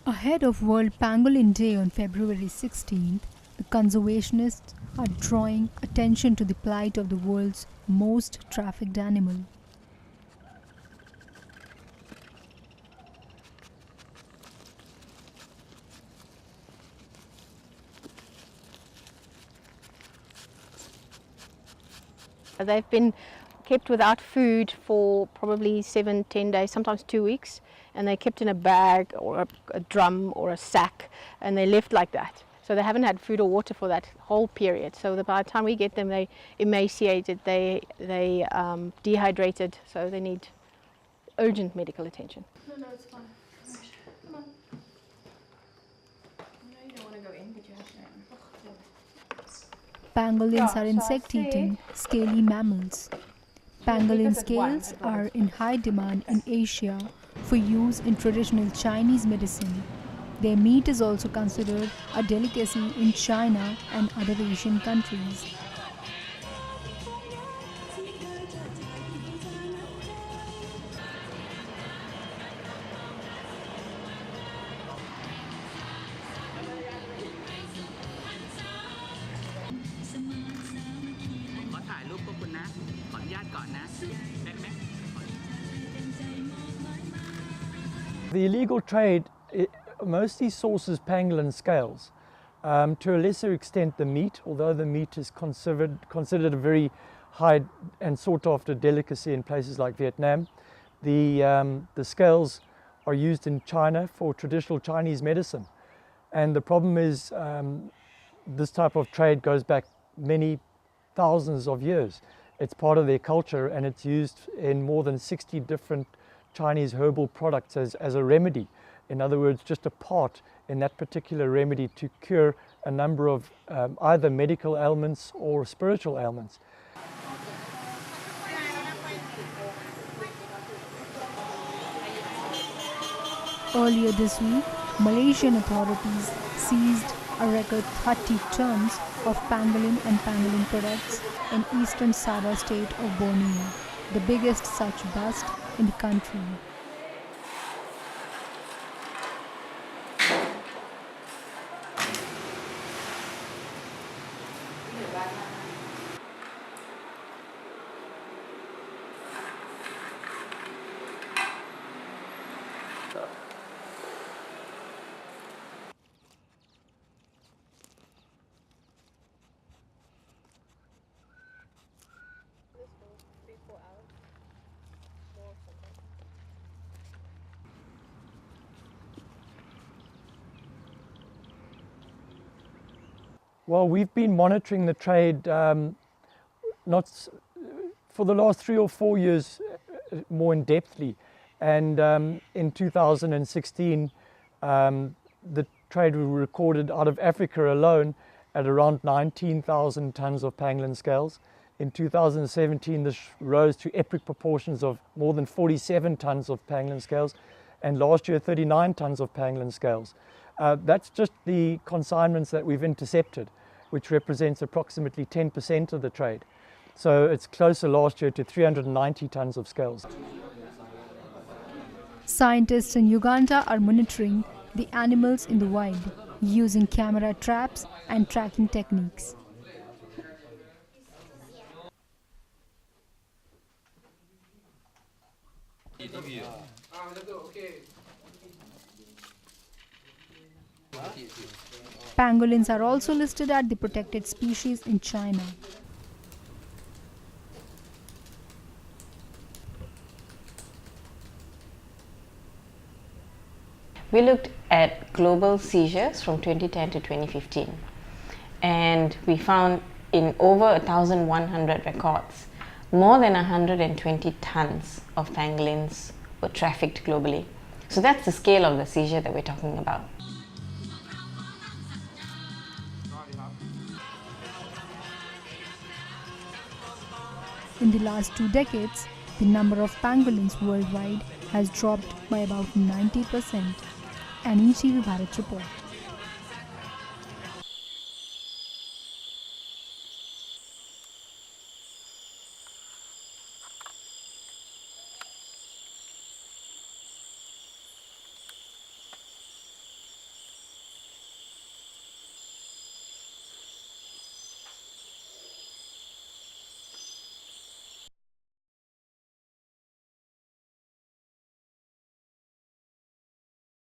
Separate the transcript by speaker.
Speaker 1: Ahead of World Pangolin Day on February 16th, the conservationists are drawing attention to the plight of the world's most trafficked animal.
Speaker 2: They've been kept without food for probably 7-10 days, sometimes 2 weeks, and they're kept in a bag or a drum or a sack, and they're left like that. So they haven't had food or water for that whole period. So by the time we get them, they're emaciated, they dehydrated, so they need urgent medical attention.
Speaker 3: No, it's fine. Come on. I know you don't want to go in, but you have to.
Speaker 1: Pangolins are insect-eating, scaly mammals. Pangolin scales are in high demand in Asia for use in traditional Chinese medicine. Their meat is also considered a delicacy in China and other Asian countries.
Speaker 4: The illegal trade mostly sources pangolin scales. To a lesser extent the meat, although the meat is considered a very high and sought after delicacy in places like Vietnam. The scales are used in China for traditional Chinese medicine. And the problem is this type of trade goes back many thousands of years. It's part of their culture and it's used in more than 60 different Chinese herbal products as a remedy. In other words, just a part in that particular remedy to cure a number of either medical ailments or spiritual ailments.
Speaker 1: Earlier this week, Malaysian authorities seized a record 30 tons of pangolin and pangolin products in eastern Sabah state of Borneo, the biggest such bust in the country.
Speaker 4: Well, we've been monitoring the trade for the last 3 or 4 years more in depthly, and in 2016 the trade we recorded out of Africa alone at around 19,000 tons of pangolin scales. In 2017 this rose to epic proportions of more than 47 tons of pangolin scales, and last year 39 tons of pangolin scales. That's just the consignments that we've intercepted, which represents approximately 10% of the trade. So it's closer last year to 390 tons of scales.
Speaker 1: Scientists in Uganda are monitoring the animals in the wild using camera traps and tracking techniques. Pangolins are also listed as the protected species in China.
Speaker 5: We looked at global seizures from 2010 to 2015, and we found in over 1,100 records, more than 120 tons of pangolins were trafficked globally. So that's the scale of the seizure that we're talking about.
Speaker 1: In the last 2 decades, the number of pangolins worldwide has dropped by about 90%. An ETV Bharat report.